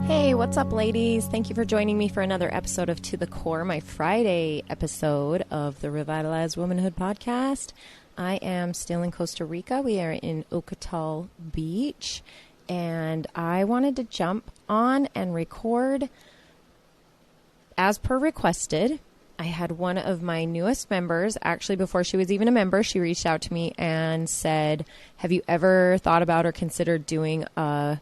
Hey, what's up, ladies? Thank you for joining me for another episode of To the Core, my Friday episode of the Revitalized Womanhood podcast. I am still in Costa Rica. We are in Ocotal Beach, and I wanted to jump on and record as per requested. I had one of my newest members, actually before she was even a member, she reached out to me and said, have you ever thought about or considered doing a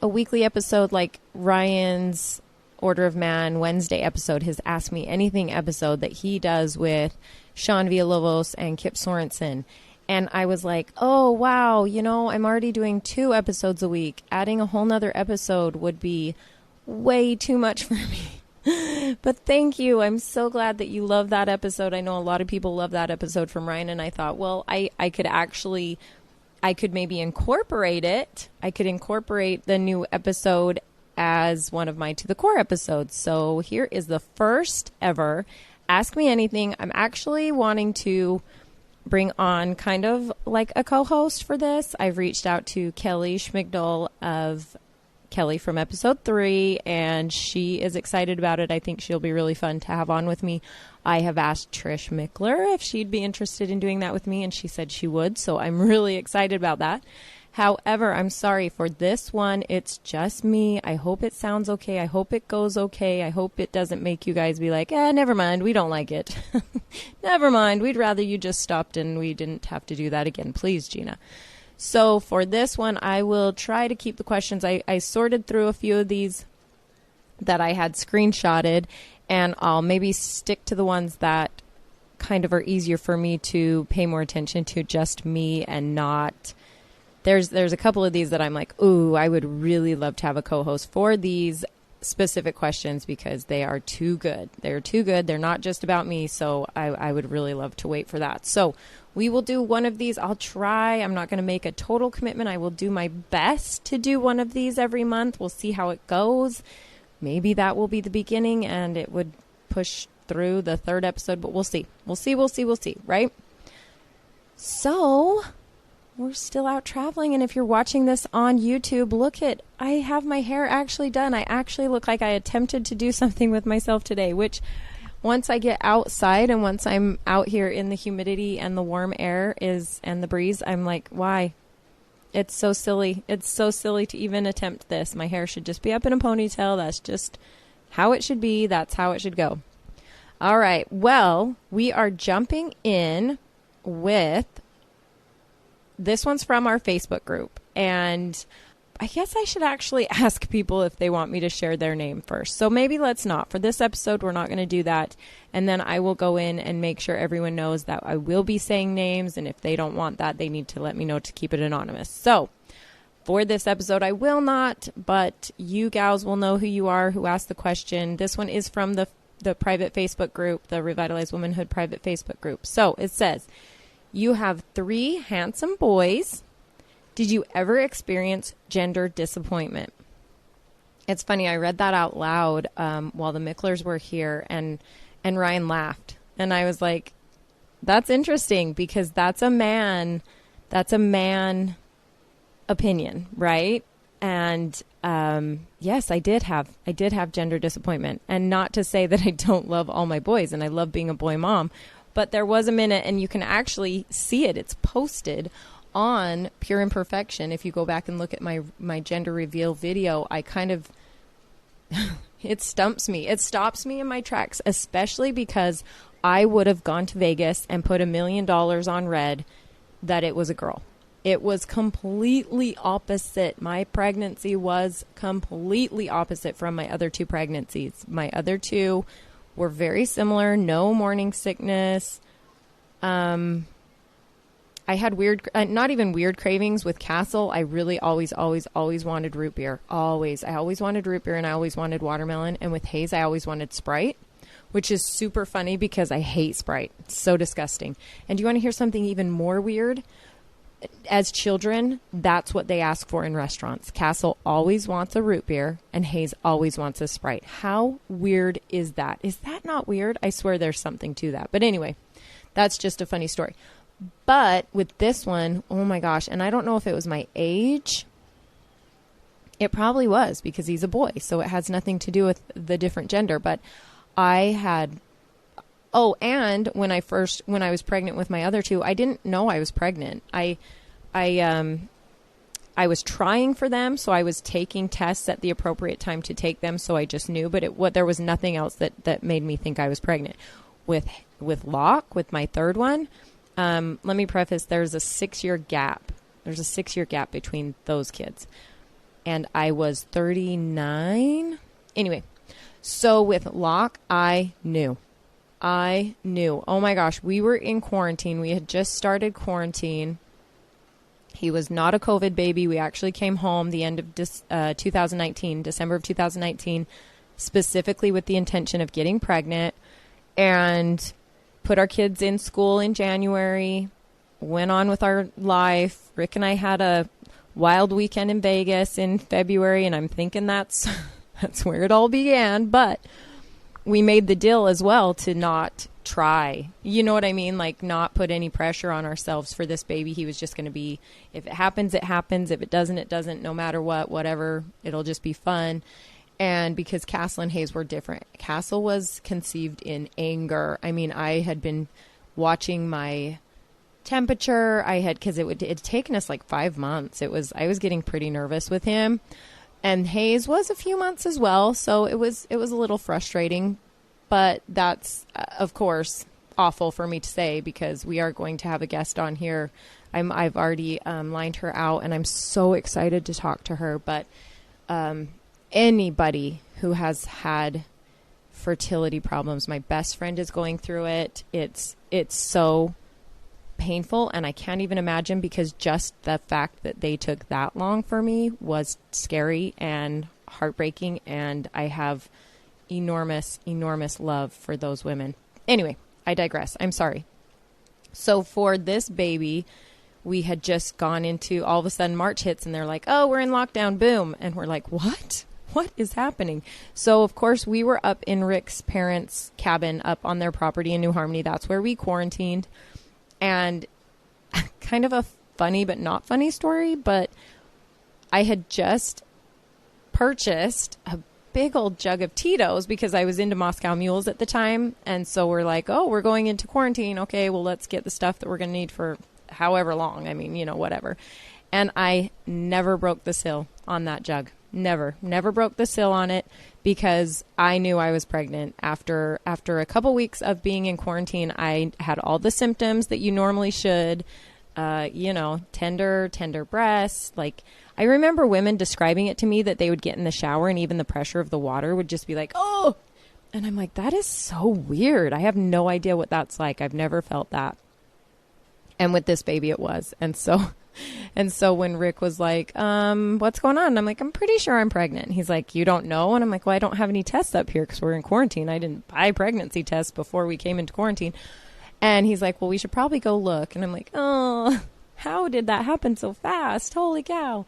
weekly episode like Ryan's Order of Man Wednesday episode, his Ask Me Anything episode that he does with Sean Villalobos and Kip Sorensen. And I was like, oh, wow, I'm already doing 2 episodes a week. Adding a whole nother episode would be way too much for me. But thank you. I'm so glad that you love that episode. I know a lot of people love that episode from Ryan. And I thought, well, I could maybe incorporate it. I could incorporate the new episode as one of my To the Core episodes. So here is the first ever Ask Me Anything. I'm actually wanting to bring on kind of like a co-host for this. I've reached out to Kelly Schmigdal of Kelly from episode 3, and she is excited about it. I think she'll be really fun to have on with me. I have asked Trish Mickler if she'd be interested in doing that with me, and she said she would, so I'm really excited about that. However, I'm sorry for this one. It's just me. I hope it sounds okay. I hope it goes okay. I hope it doesn't make you guys be like, never mind, we don't like it. Never mind, we'd rather you just stopped and we didn't have to do that again. Please, Gina. So for this one, I will try to keep the questions. I sorted through a few of these that I had screenshotted, and I'll maybe stick to the ones that kind of are easier for me to pay more attention to, just me and not... There's a couple of these that I'm like, ooh, I would really love to have a co-host for these specific questions because they are too good. They're too good. They're not just about me, so I would really love to wait for that. So we will do one of these. I'll try. I'm not going to make a total commitment. I will do my best to do one of these every month. We'll see how it goes. Maybe that will be the beginning and it would push through the 3rd episode, but we'll see. We'll see, right? So we're still out traveling, and if you're watching this on YouTube, I have my hair actually done. I actually look like I attempted to do something with myself today, which once I get outside and once I'm out here in the humidity and the warm air and the breeze, I'm like, why? It's so silly. It's so silly to even attempt this. My hair should just be up in a ponytail. That's just how it should be. That's how it should go. All right. Well, we are jumping in with... This one's from our Facebook group, and I guess I should actually ask people if they want me to share their name first. So maybe let's not. For this episode, we're not going to do that, and then I will go in and make sure everyone knows that I will be saying names, and if they don't want that, they need to let me know to keep it anonymous. So for this episode, I will not, but you gals will know who you are, who asked the question. This one is from the private Facebook group, the Revitalized Womanhood private Facebook group. So it says... You have 3 handsome boys. Did you ever experience gender disappointment? It's funny. I read that out loud while the Micklers were here, and Ryan laughed. And I was like, that's interesting because that's a man opinion, right? And yes, I did have gender disappointment. And not to say that I don't love all my boys and I love being a boy mom. But there was a minute, and you can actually see it. It's posted on Pure Imperfection. If you go back and look at my gender reveal video, I kind of, it stumps me. It stops me in my tracks, especially because I would have gone to Vegas and put $1 million on red that it was a girl. It was completely opposite. My pregnancy was completely opposite from my other 2 pregnancies. My other 2 were very similar. No morning sickness. I had weird, not even weird cravings with Castle. I really always wanted root beer. Always. I always wanted root beer and I always wanted watermelon. And with Hayes, I always wanted Sprite, which is super funny because I hate Sprite. It's so disgusting. And do you want to hear something even more weird? As children, that's what they ask for in restaurants. Castle always wants a root beer and Hayes always wants a Sprite. How weird is that? Is that not weird? I swear there's something to that. But anyway, that's just a funny story. But with this one, oh my gosh, and I don't know if it was my age It probably was because he's a boy, so it has nothing to do with the different gender. But I had, and when I was pregnant with my other two, I didn't know I was pregnant. I was trying for them, so I was taking tests at the appropriate time to take them, so I just knew. But there was nothing else that made me think I was pregnant. With Locke, with my third one, let me preface: there's a 6-year gap. There's a 6-year gap between those kids. And I was 39. Anyway, so with Locke, I knew. Oh my gosh, we were in quarantine. We had just started quarantine. He was not a COVID baby. We actually came home the end of December of 2019, specifically with the intention of getting pregnant, and put our kids in school in January, went on with our life. Rick and I had a wild weekend in Vegas in February, and I'm thinking that's where it all began. But we made the deal as well to not try. You know what I mean? Like, not put any pressure on ourselves for this baby. He was just going to be, if it happens, it happens. If it doesn't, it doesn't. No matter what, whatever. It'll just be fun. And because Castle and Hayes were different. Castle was conceived in anger. I mean, I had been watching my temperature. Because it had taken us like 5 months. I was getting pretty nervous with him. And Hayes was a few months as well, so it was a little frustrating, but that's of course awful for me to say because we are going to have a guest on here. I've already lined her out, and I'm so excited to talk to her. But anybody who has had fertility problems, my best friend is going through it. It's so painful, and I can't even imagine, because just the fact that they took that long for me was scary and heartbreaking, and I have enormous love for those women. Anyway, I digress. I'm sorry. So for this baby, we had just gone into, all of a sudden March hits and they're like, oh, we're in lockdown, boom. And we're like, what is happening? So of course we were up in Rick's parents' cabin up on their property in New Harmony. That's where we quarantined. And kind of a funny but not funny story, but I had just purchased a big old jug of Tito's because I was into Moscow Mules at the time. And so we're like, oh, we're going into quarantine. Okay, well, let's get the stuff that we're going to need for however long. I mean, whatever. And I never broke the seal on that jug. Never broke the seal on it because I knew I was pregnant. After a couple weeks of being in quarantine, I had all the symptoms that you normally should, tender breasts. Like, I remember women describing it to me that they would get in the shower and even the pressure of the water would just be like, oh, and I'm like, that is so weird. I have no idea what that's like. I've never felt that. And with this baby, it was. And so when Rick was like, what's going on? And I'm like, I'm pretty sure I'm pregnant. And he's like, you don't know? And I'm like, well, I don't have any tests up here because we're in quarantine. I didn't buy pregnancy tests before we came into quarantine. And he's like, well, we should probably go look. And I'm like, oh, how did that happen so fast? Holy cow.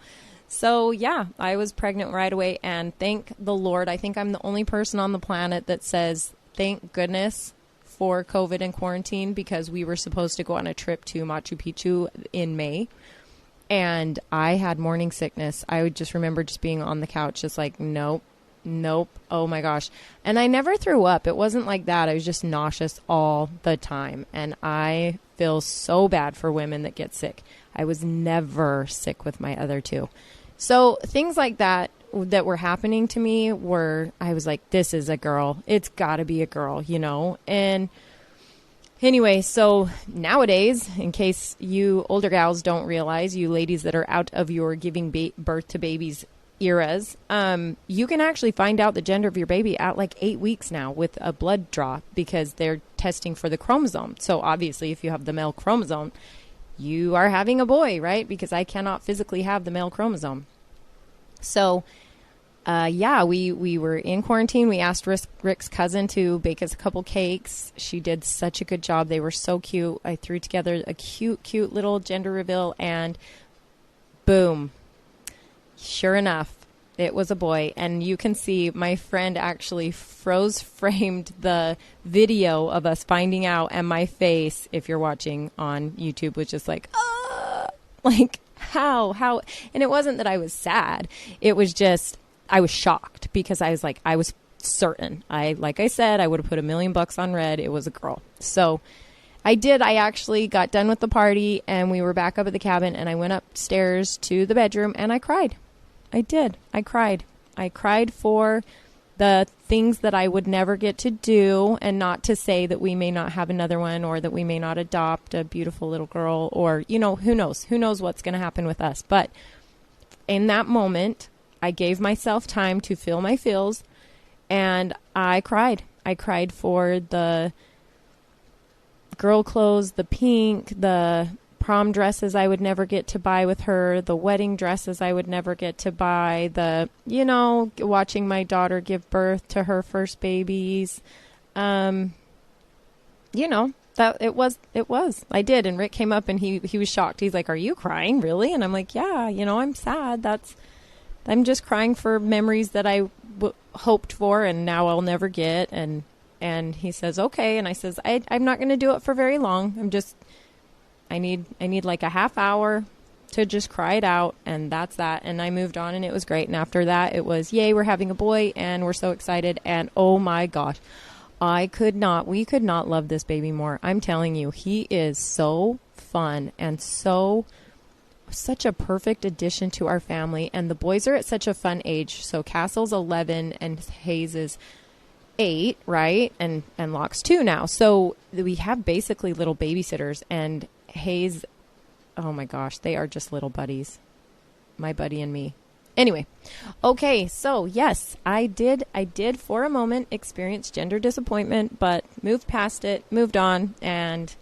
So yeah, I was pregnant right away. And thank the Lord, I think I'm the only person on the planet that says, thank goodness for COVID and quarantine, because we were supposed to go on a trip to Machu Picchu in May. And I had morning sickness. I would just remember just being on the couch, just like, nope. Oh my gosh. And I never threw up. It wasn't like that. I was just nauseous all the time. And I feel so bad for women that get sick. I was never sick with my other two. So things like that were happening to me I was like, this is a girl. It's gotta be a girl, And anyway, so nowadays, in case you older gals don't realize, you ladies that are out of your giving birth to babies eras, you can actually find out the gender of your baby at like 8 weeks now with a blood draw, because they're testing for the chromosome. So obviously, if you have the male chromosome, you are having a boy, right? Because I cannot physically have the male chromosome. So we were in quarantine. We asked Rick's cousin to bake us a couple cakes. She did such a good job. They were so cute. I threw together a cute little gender reveal, and boom. Sure enough, it was a boy. And you can see my friend actually framed the video of us finding out, and my face, if you're watching on YouTube, was just like, like, how, and it wasn't that I was sad. It was just, I was shocked because I was like, I was certain. Like I said, I would have put $1,000,000 on red. It was a girl. So I did. I actually got done with the party and we were back up at the cabin and I went upstairs to the bedroom and I cried. I did. I cried. I cried for the things that I would never get to do, and not to say that we may not have another one or that we may not adopt a beautiful little girl or, you know, who knows what's going to happen with us. But in that moment, I gave myself time to feel my feels and I cried. I cried for the girl clothes, the pink, the prom dresses I would never get to buy with her, the wedding dresses I would never get to buy, the, you know, watching my daughter give birth to her first babies. You know, that it was, I did. And Rick came up and he was shocked. He's like, "Are you crying really?" And I'm like, "Yeah, you know, I'm sad. I'm just crying for memories that I hoped for and now I'll never get." And he says, "Okay." And I says, I'm not going to do it for very long. I need like a half hour to just cry it out. And that's that. And I moved on and it was great. And after that, it was, yay, we're having a boy and we're so excited. And oh my gosh, we could not love this baby more. I'm telling you, he is so fun and such a perfect addition to our family. And the boys are at such a fun age. So Castle's 11 and Hayes is 8, right? And Locke's 2 now. So we have basically little babysitters, and Hayes, oh my gosh, they are just little buddies. My buddy and me. Anyway, okay, so yes, I did for a moment experience gender disappointment, but moved past it, moved on, and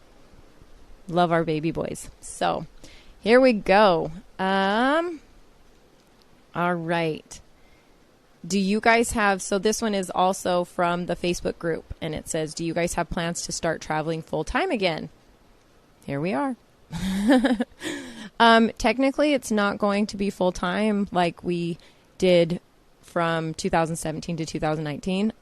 love our baby boys. So here we go. All right. Do you guys have, so this one is also from the Facebook group, and it says, do you guys have plans to start traveling full time again? Here we are. Technically, it's not going to be full time like we did from 2017 to 2019.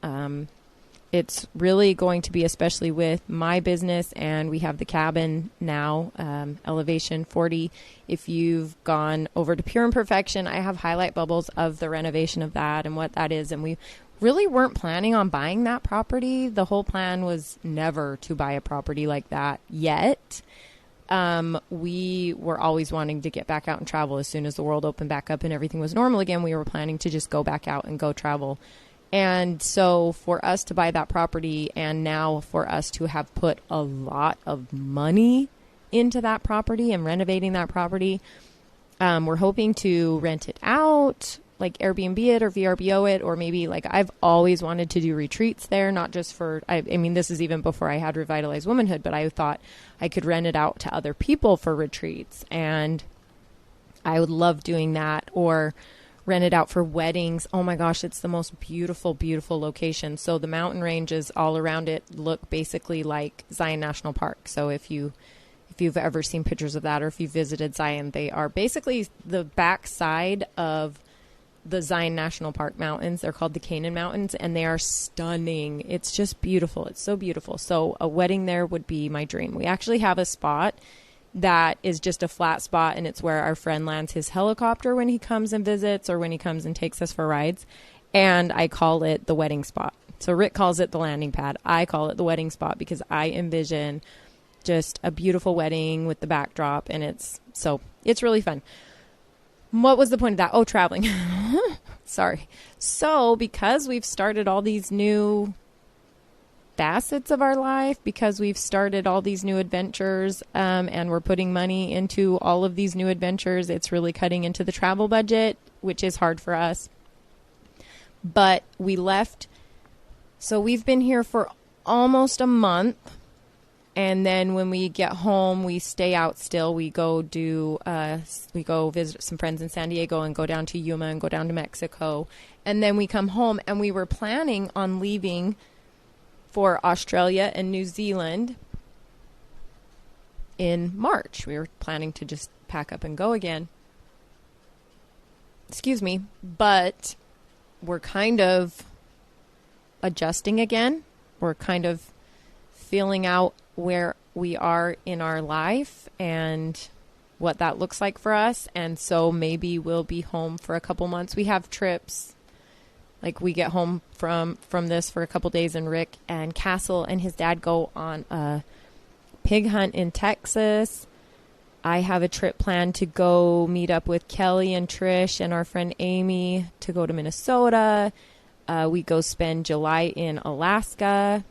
It's really going to be, especially with my business, and we have the cabin now, Elevation 40. If you've gone over to Pure Imperfection, I have highlight bubbles of the renovation of that and what that is. And we really weren't planning on buying that property. The whole plan was never to buy a property like that yet. We were always wanting to get back out and travel as soon as the world opened back up and everything was normal again. We were planning to just go back out and go travel. And so for us to buy that property, and now for us to have put a lot of money into that property and renovating that property, we're hoping to rent it out, like Airbnb it or VRBO it, or maybe like I've always wanted to do retreats there, not just for, I mean, this is even before I had Revitalized Womanhood, but I thought I could rent it out to other people for retreats, and I would love doing that, or rent it out for weddings. Oh my gosh, it's the most beautiful, beautiful location. So the mountain ranges all around it look basically like Zion National Park. So if you've ever seen pictures of that, or if you visited Zion, they are basically the backside of the Zion National Park mountains. They're called the Canaan Mountains, and they are stunning. It's just beautiful. It's so beautiful. So a wedding there would be my dream. We actually have a spot that is just a flat spot, and it's where our friend lands his helicopter when he comes and visits, or when he comes and takes us for rides. And I call it the wedding spot. So Rick calls it the landing pad. I call it the wedding spot because I envision just a beautiful wedding with the backdrop, and it's really fun. What was the point of that? Oh, traveling. Sorry. So because we've started all these new facets of our life, because we've started all these new adventures, and we're putting money into all of these new adventures, it's really cutting into the travel budget, which is hard for us. But we left. So we've been here for almost a month. And then when we get home, we stay out still. We go visit some friends in San Diego and go down to Yuma and go down to Mexico. And then we come home, and we were planning on leaving for Australia and New Zealand in March. We were planning to just pack up and go again. Excuse me. But we're kind of adjusting again. We're kind of feeling out where we are in our life, and what that looks like for us. And so maybe we'll be home for a couple months. We have trips. Like we get home from this for a couple days, and Rick and Castle and his dad go on a pig hunt in Texas. I have a trip planned to go meet up with Kelly and Trish and our friend Amy to go to Minnesota. We go spend July in Alaska.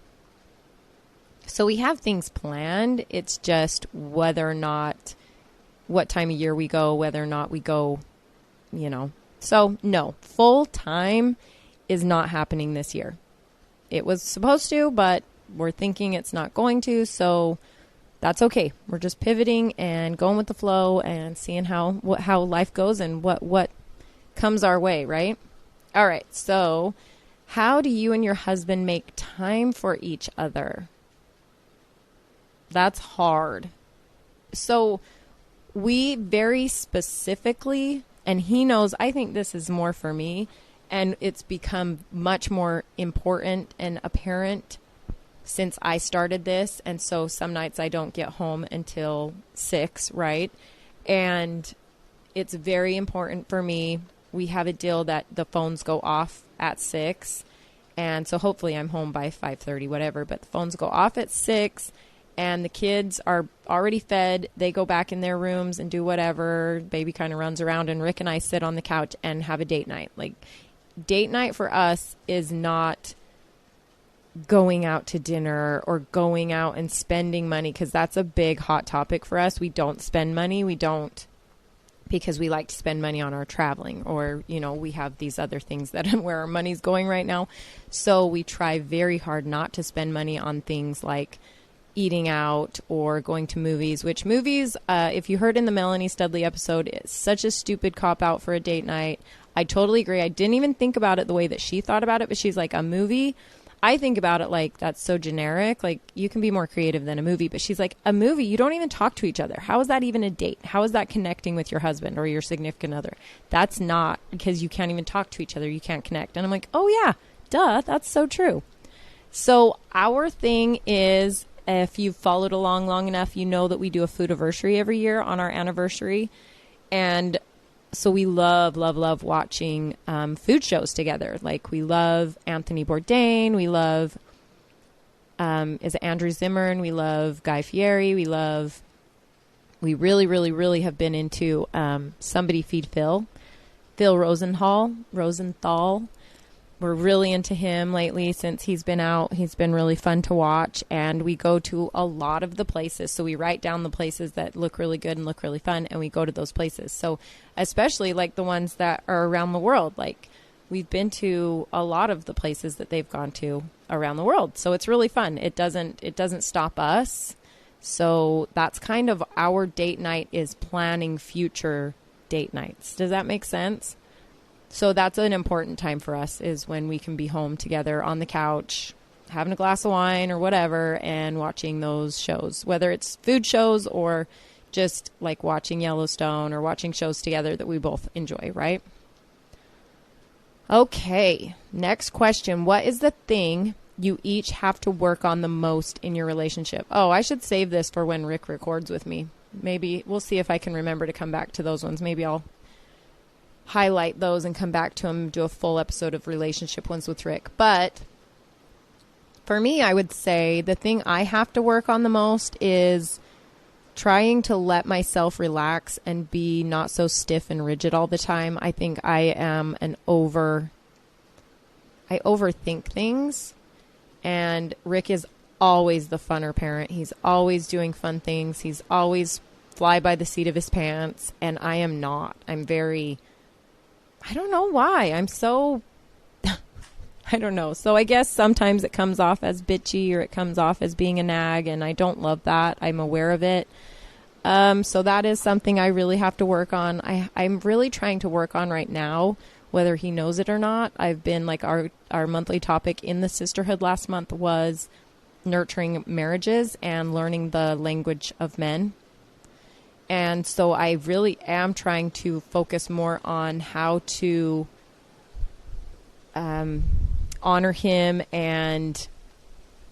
So we have things planned. It's just whether or not, what time of year we go, whether or not we go, So no, full time is not happening this year. It was supposed to, but we're thinking it's not going to. So that's okay. We're just pivoting and going with the flow and seeing how life goes and what comes our way, right? All right. So how do you and your husband make time for each other? That's hard. So we very specifically, and he knows, I think this is more for me, and it's become much more important and apparent since I started this. And so some nights I don't get home until 6, right? And it's very important for me. We have a deal that the phones go off at 6. And so hopefully I'm home by 5:30, whatever. But the phones go off at 6. And the kids are already fed. They go back in their rooms and do whatever. Baby kind of runs around. And Rick and I sit on the couch and have a date night. Like, date night for us is not going out to dinner or going out and spending money, because that's a big hot topic for us. We don't spend money. We don't, because we like to spend money on our traveling, or, we have these other things that where our money's going right now. So we try very hard not to spend money on things like eating out or going to movies, which movies, if you heard in the Melanie Studley episode, it's such a stupid cop out for a date night. I totally agree. I didn't even think about it the way that she thought about it, but she's like, a movie, I think about it like that's so generic. Like, you can be more creative than a movie, but she's like, a movie, you don't even talk to each other. How is that even a date? How is that connecting with your husband or your significant other? That's not, because you can't even talk to each other. You can't connect. And I'm like, oh yeah, duh. That's so true. So our thing is, if you've followed along long enough, you know that we do a food anniversary every year on our anniversary. And so we love watching food shows together. Like, we love Anthony Bourdain. We love, is it Andrew Zimmern? We love Guy Fieri. We really, really, really have been into Somebody Feed Phil Rosenthal. We're really into him lately since he's been out. He's been really fun to watch, and we go to a lot of the places. So we write down the places that look really good and look really fun, and we go to those places. So especially like the ones that are around the world, like we've been to a lot of the places that they've gone to around the world. So it's really fun. It doesn't stop us. So that's kind of our date night, is planning future date nights. Does that make sense? So that's an important time for us, is when we can be home together on the couch, having a glass of wine or whatever, and watching those shows, whether it's food shows or just like watching Yellowstone or watching shows together that we both enjoy, right? Okay, next question. What is the thing you each have to work on the most in your relationship? Oh, I should save this for when Rick records with me. Maybe we'll see if I can remember to come back to those ones. Maybe I'll highlight those and come back to them, do a full episode of relationship ones with Rick. But for me, I would say the thing I have to work on the most is trying to let myself relax and be not so stiff and rigid all the time. I think I am I overthink things, and Rick is always the funner parent. He's always doing fun things. He's always fly by the seat of his pants, and I am not. I don't know why. I'm so, I don't know. So I guess sometimes it comes off as bitchy, or it comes off as being a nag, and I don't love that. I'm aware of it. So that is something I really have to work on. I'm really trying to work on right now, whether he knows it or not. I've been like, our monthly topic in the sisterhood last month was nurturing marriages and learning the language of men. And so I really am trying to focus more on how to honor him and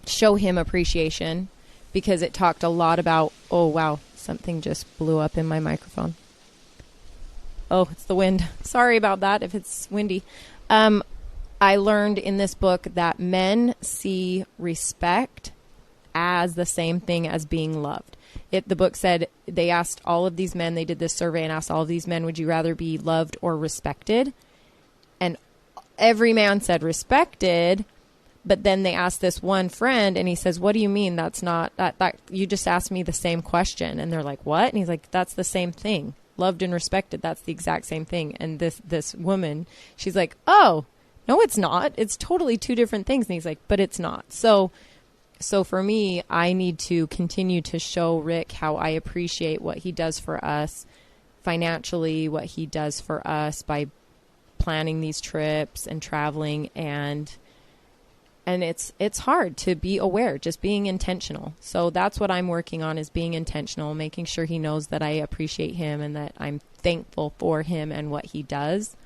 show him appreciation, because it talked a lot about, oh, wow, Something just blew up in my microphone. Oh, it's the wind. Sorry about that if it's windy. I learned in this book that men see respect as the same thing as being loved. The book said they asked all of these men, they did this survey and asked all of these men, would you rather be loved or respected? And every man said respected. But then they asked this one friend and he says, what do you mean? That's not that you just asked me the same question. And they're like, what? And he's like, that's the same thing. Loved and respected. That's the exact same thing. And this woman, she's like, oh, no, it's not. It's totally two different things. And he's like, but it's not. So for me, I need to continue to show Rick how I appreciate what he does for us financially, what he does for us by planning these trips and traveling, and it's hard to be aware, just being intentional. So that's what I'm working on, is being intentional, making sure he knows that I appreciate him and that I'm thankful for him and what he does.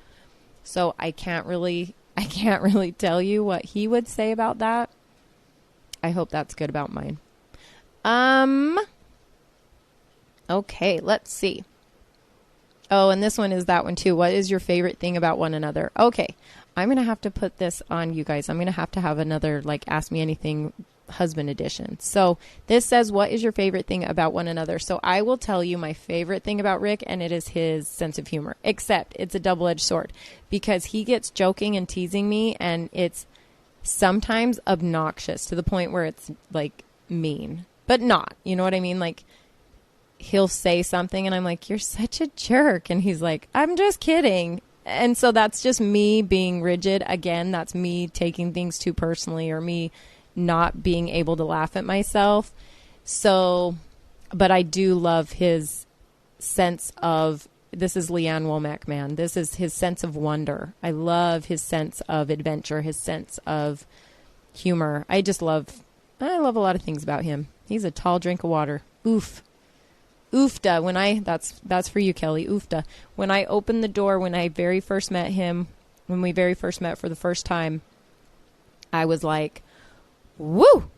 So I can't really tell you what he would say about that. I hope that's good about mine. Okay, let's see. Oh, and this one is that one too. What is your favorite thing about one another? Okay, I'm going to have to put this on you guys. I'm going to have another, like, Ask Me Anything husband edition. So this says, what is your favorite thing about one another? So I will tell you my favorite thing about Rick, and it is his sense of humor, except it's a double-edged sword because he gets joking and teasing me, and it's sometimes obnoxious to the point where it's like mean, but not, you know what I mean? Like, he'll say something and I'm like, you're such a jerk. And he's like, I'm just kidding. And so that's just me being rigid. Again, that's me taking things too personally, or me not being able to laugh at myself. So, but I do love his sense of, this is Leanne Womack, man. This is his sense of wonder. I love his sense of adventure, his sense of humor. I love a lot of things about him. He's a tall drink of water. Oof. Oofta. That's for you, Kelly. Oofta. When I opened the door, when I very first met him, when we very first met for the first time, I was like, woo,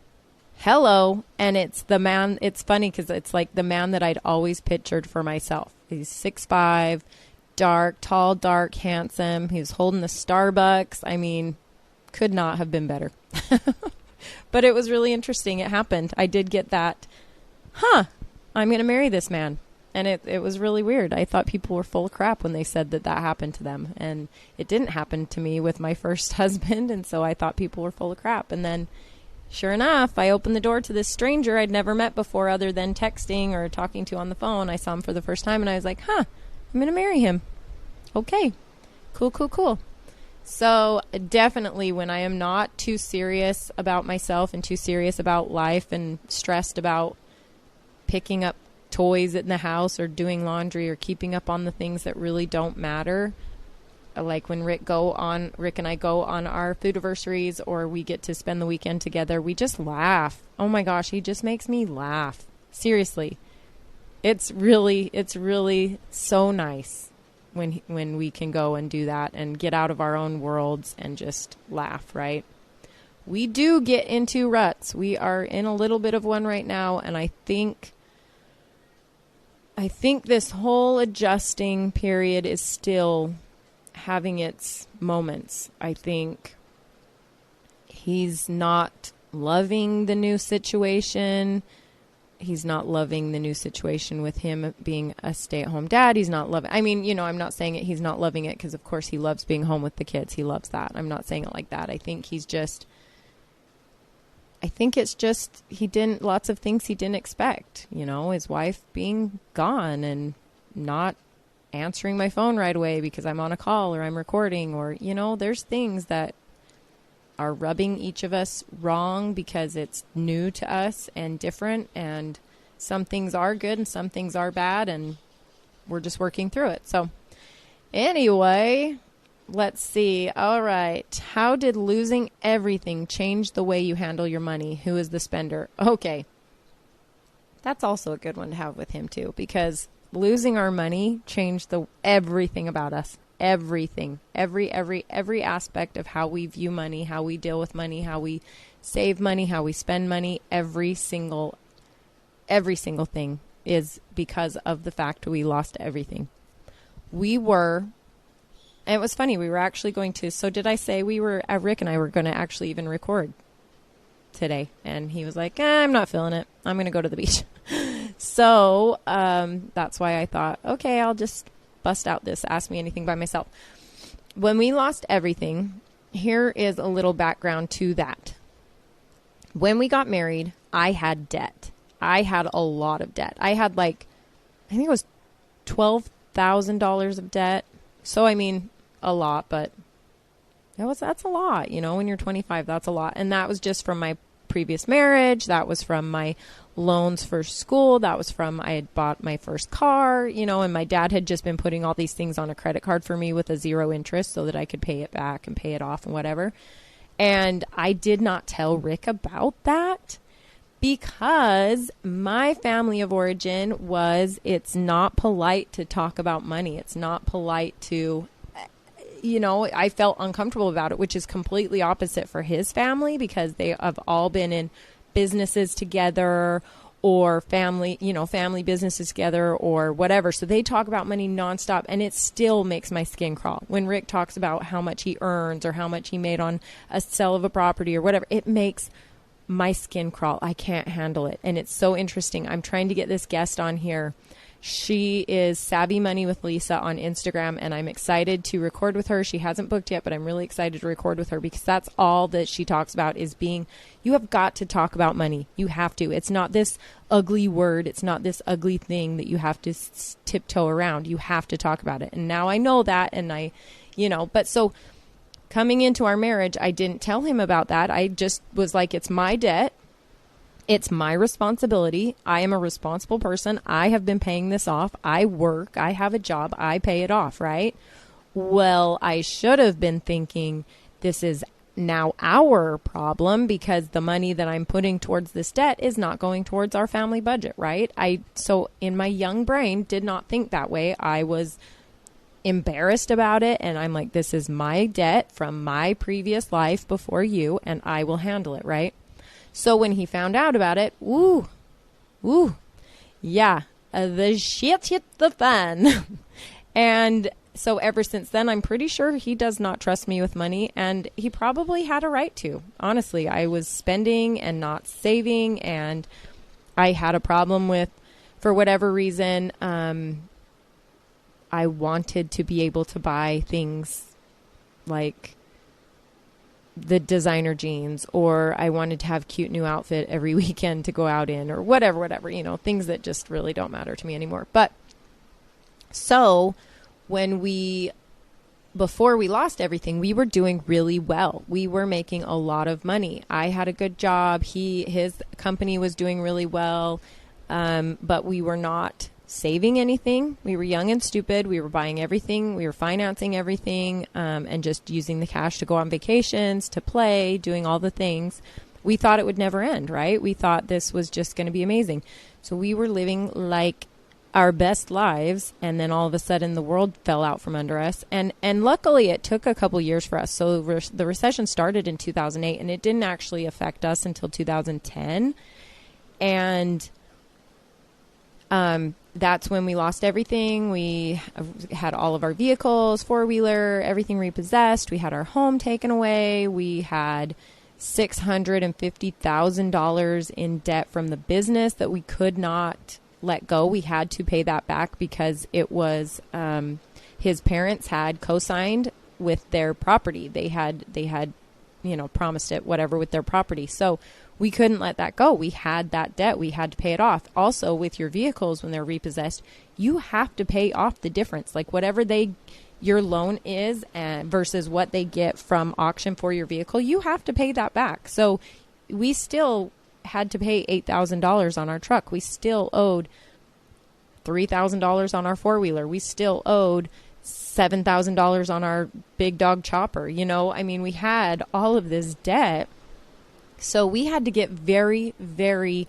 hello. And it's funny because it's like the man that I'd always pictured for myself. He's 6'5", tall, dark, handsome. He was holding the Starbucks. I mean, could not have been better. But it was really interesting. It happened. I did get that, I'm going to marry this man. And it was really weird. I thought people were full of crap when they said that happened to them. And it didn't happen to me with my first husband. And so I thought people were full of crap. And then sure enough, I opened the door to this stranger I'd never met before other than texting or talking to on the phone. I saw him for the first time and I was like, I'm going to marry him. Okay. Cool. So definitely when I am not too serious about myself and too serious about life and stressed about picking up toys in the house or doing laundry or keeping up on the things that really don't matter, like when Rick and I go on our food anniversaries or we get to spend the weekend together, we just laugh. Oh my gosh, he just makes me laugh. Seriously. It's really so nice when we can go and do that and get out of our own worlds and just laugh, right? We do get into ruts. We are in a little bit of one right now, and I think this whole adjusting period is still having its moments. I think he's not loving the new situation. He's not loving the new situation with him being a stay-at-home dad. He's not loving, I'm not saying it, he's not loving it because of course he loves being home with the kids. He loves that. I'm not saying it like that. I think it's just, lots of things he didn't expect, his wife being gone and not answering my phone right away because I'm on a call or I'm recording or, there's things that are rubbing each of us wrong because it's new to us and different, and some things are good and some things are bad, and we're just working through it. So anyway, let's see. All right. How did losing everything change the way you handle your money? Who is the spender? Okay. That's also a good one to have with him too, because losing our money changed everything about us. Everything, every aspect of how we view money, how we deal with money, how we save money, how we spend money, every single thing is because of the fact we lost everything. And it was funny, we were actually going to, so did I say Rick and I were going to actually even record today? And he was like, I'm not feeling it. I'm going to go to the beach. So that's why I thought, okay, I'll just bust out this Ask Me Anything by myself. When we lost everything, here is a little background to that. When we got married, I had debt. I had a lot of debt. I had I think it was $12,000 of debt. So, I mean, a lot, but that's a lot. You know, when you're 25, that's a lot. And that was just from my previous marriage. That was from my loans for school. That was from, I had bought my first car, you know, and my dad had just been putting all these things on a credit card for me with a 0 interest so that I could pay it back and pay it off and whatever. And I did not tell Rick about that because my family of origin it's not polite to talk about money. It's not polite to, you know, I felt uncomfortable about it, which is completely opposite for his family because they have all been in businesses together or family businesses together or whatever. So they talk about money nonstop, and it still makes my skin crawl. When Rick talks about how much he earns or how much he made on a sale of a property or whatever, it makes my skin crawl. I can't handle it. And it's so interesting. I'm trying to get this guest on here. She is Savvy Money with Lisa on Instagram, and I'm excited to record with her. She hasn't booked yet, but I'm really excited to record with her because that's all that she talks about is you have got to talk about money. You have to. It's not this ugly word. It's not this ugly thing that you have to tiptoe around. You have to talk about it. And now I know that, and but so coming into our marriage, I didn't tell him about that. I just was like, it's my debt. It's my responsibility. I am a responsible person. I have been paying this off. I work. I have a job. I pay it off, right? Well, I should have been thinking this is now our problem because the money that I'm putting towards this debt is not going towards our family budget, right? So in my young brain did not think that way. I was embarrassed about it, and I'm like, this is my debt from my previous life before you, and I will handle it, right? So when he found out about it, yeah, the shit hit the fan. And so ever since then, I'm pretty sure he does not trust me with money, and he probably had a right to. Honestly, I was spending and not saving, and I had a problem with, for whatever reason, I wanted to be able to buy things like the designer jeans, or I wanted to have cute new outfit every weekend to go out in, or whatever, things that just really don't matter to me anymore. But so before we lost everything, we were doing really well. We were making a lot of money. I had a good job. His company was doing really well. But we were not saving anything. We were young and stupid. We were buying everything. We were financing everything, and just using the cash to go on vacations, to play, doing all the things. We thought it would never end, right? We thought this was just going to be amazing. So we were living like our best lives, and then all of a sudden the world fell out from under us. And luckily it took a couple years for us. So the recession started in 2008, and it didn't actually affect us until 2010. And that's when we lost everything. We had all of our vehicles, four-wheeler, everything repossessed. We had our home taken away. We had $650,000 in debt from the business that we could not let go. We had to pay that back because it was his parents had co-signed with their property. They had promised it, whatever, with their property. So we couldn't let that go. We had that debt. We had to pay it off. Also, with your vehicles, when they're repossessed, you have to pay off the difference. Like whatever your loan is versus what they get from auction for your vehicle, you have to pay that back. So we still had to pay $8,000 on our truck. We still owed $3,000 on our four-wheeler. We still owed $7,000 on our big dog chopper. We had all of this debt. So we had to get very, very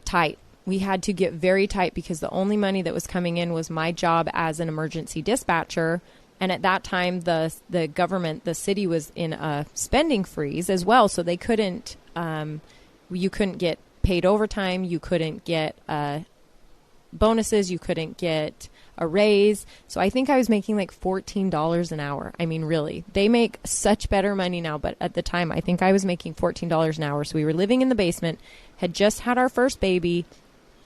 tight. We had to get very tight because the only money that was coming in was my job as an emergency dispatcher. And at that time, the government, the city was in a spending freeze as well. So they couldn't, you couldn't get paid overtime. You couldn't get bonuses. You couldn't get a raise. So I think I was making like $14 an hour. I mean, really, they make such better money now. But at the time, I think I was making $14 an hour. So we were living in the basement, had just had our first baby.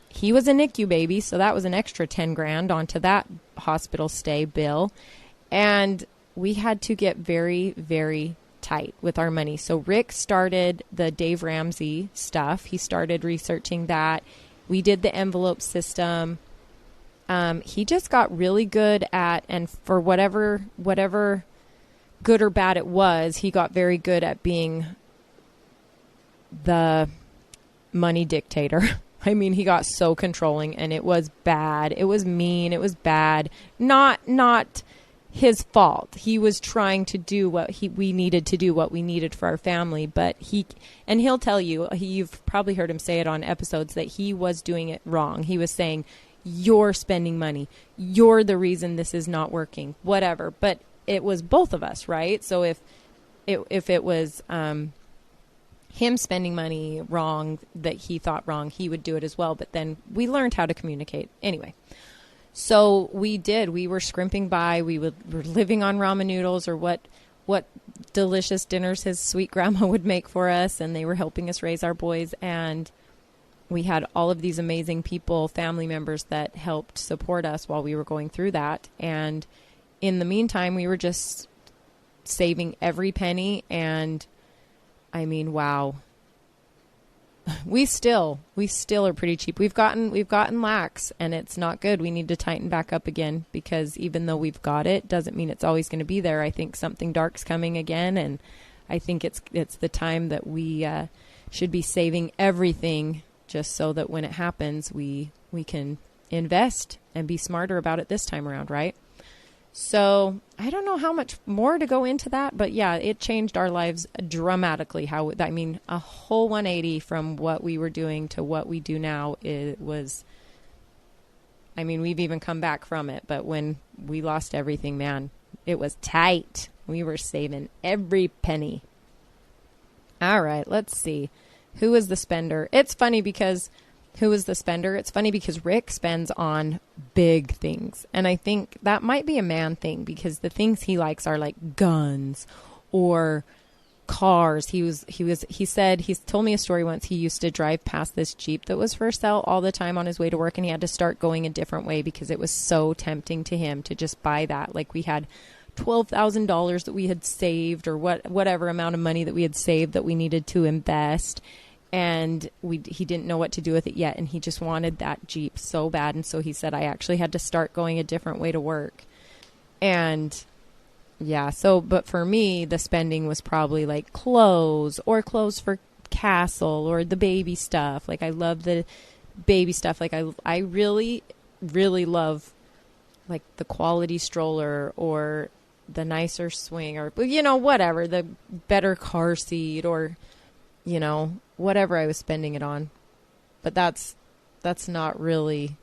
He was a NICU baby, so that was an extra 10 grand onto that hospital stay bill. And we had to get very, very tight with our money. So Rick started the Dave Ramsey stuff. He started researching that. We did the envelope system. He just got really good at, and for whatever good or bad it was, he got very good at being the money dictator. I mean, he got so controlling, and it was bad. It was mean. It was bad. Not his fault. He was trying to do what we needed to do, what we needed for our family. But he'll tell you, you've probably heard him say it on episodes, that he was doing it wrong. He was saying, you're spending money. You're the reason this is not working, whatever. But it was both of us, right? So if it was him spending money wrong, that he thought wrong, he would do it as well. But then we learned how to communicate. Anyway, so we were scrimping by. We were living on ramen noodles, or what delicious dinners his sweet grandma would make for us. And they were helping us raise our boys. And we had all of these amazing people, family members, that helped support us while we were going through that. And in the meantime, we were just saving every penny. And I mean, wow. We still are pretty cheap. We've gotten lax, and it's not good. We need to tighten back up again, because even though we've got it, doesn't mean it's always going to be there. I think something dark's coming again, and I think it's the time that we should be saving everything, just so that when it happens, we can invest and be smarter about it this time around, right? So I don't know how much more to go into that, but yeah, it changed our lives dramatically. A whole 180 from what we were doing to what we do now. It was, we've even come back from it, but when we lost everything, man, it was tight. We were saving every penny. All right, let's see. Who is the spender? It's funny because who is the spender? It's funny because Rick spends on big things. And I think that might be a man thing, because the things he likes are like guns or cars. He said, he's told me a story once. He used to drive past this Jeep that was for sale all the time on his way to work, and he had to start going a different way because it was so tempting to him to just buy that. Like, we had $12,000 that we had saved, or whatever amount of money that we had saved that we needed to invest. And he didn't know what to do with it yet. And he just wanted that Jeep so bad. And so he said, I actually had to start going a different way to work. And yeah, but for me, the spending was probably like clothes for Castle, or the baby stuff. Like, I love the baby stuff. Like, I really, really love like the quality stroller, or the nicer swing, or, whatever, the better car seat, or, whatever I was spending it on. But that's not really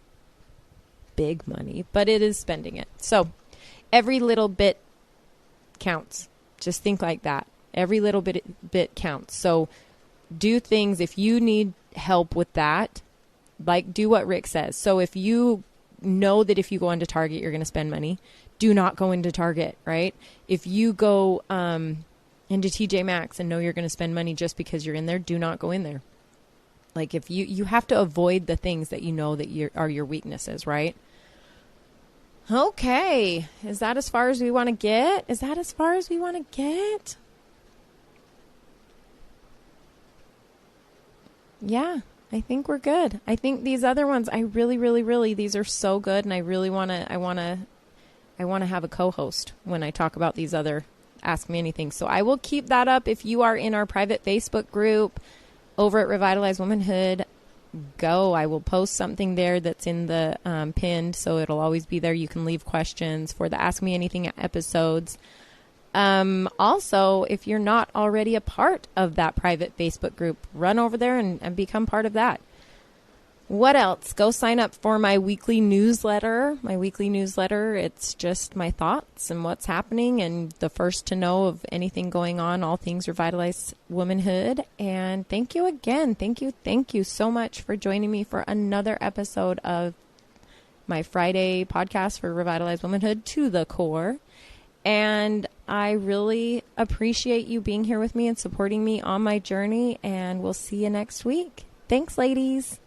big money, but it is spending it. So every little bit counts. Just think like that. Every little bit counts. So do things. If you need help with that, like, do what Rick says. So if you know that if you go into Target, you're going to spend money, do not go into Target, right? If you go into TJ Maxx and know you're going to spend money just because you're in there, do not go in there. Like, if you have to avoid the things that you know that are your weaknesses, right? Okay. Is that as far as we want to get? Yeah, I think we're good. I think these other ones, I really, really, really, these are so good. And I really want to have a co-host when I talk about these other Ask Me Anything. So I will keep that up. If you are in our private Facebook group over at Revitalize Womanhood, I will post something there that's in the pinned, so it'll always be there. You can leave questions for the Ask Me Anything episodes. Also, if you're not already a part of that private Facebook group, run over there and become part of that. What else? Go sign up for my weekly newsletter. It's just my thoughts and what's happening and the first to know of anything going on, all things Revitalize Womanhood. And thank you again. Thank you so much for joining me for another episode of my Friday podcast for Revitalize Womanhood to the Core. And I really appreciate you being here with me and supporting me on my journey. And we'll see you next week. Thanks, ladies.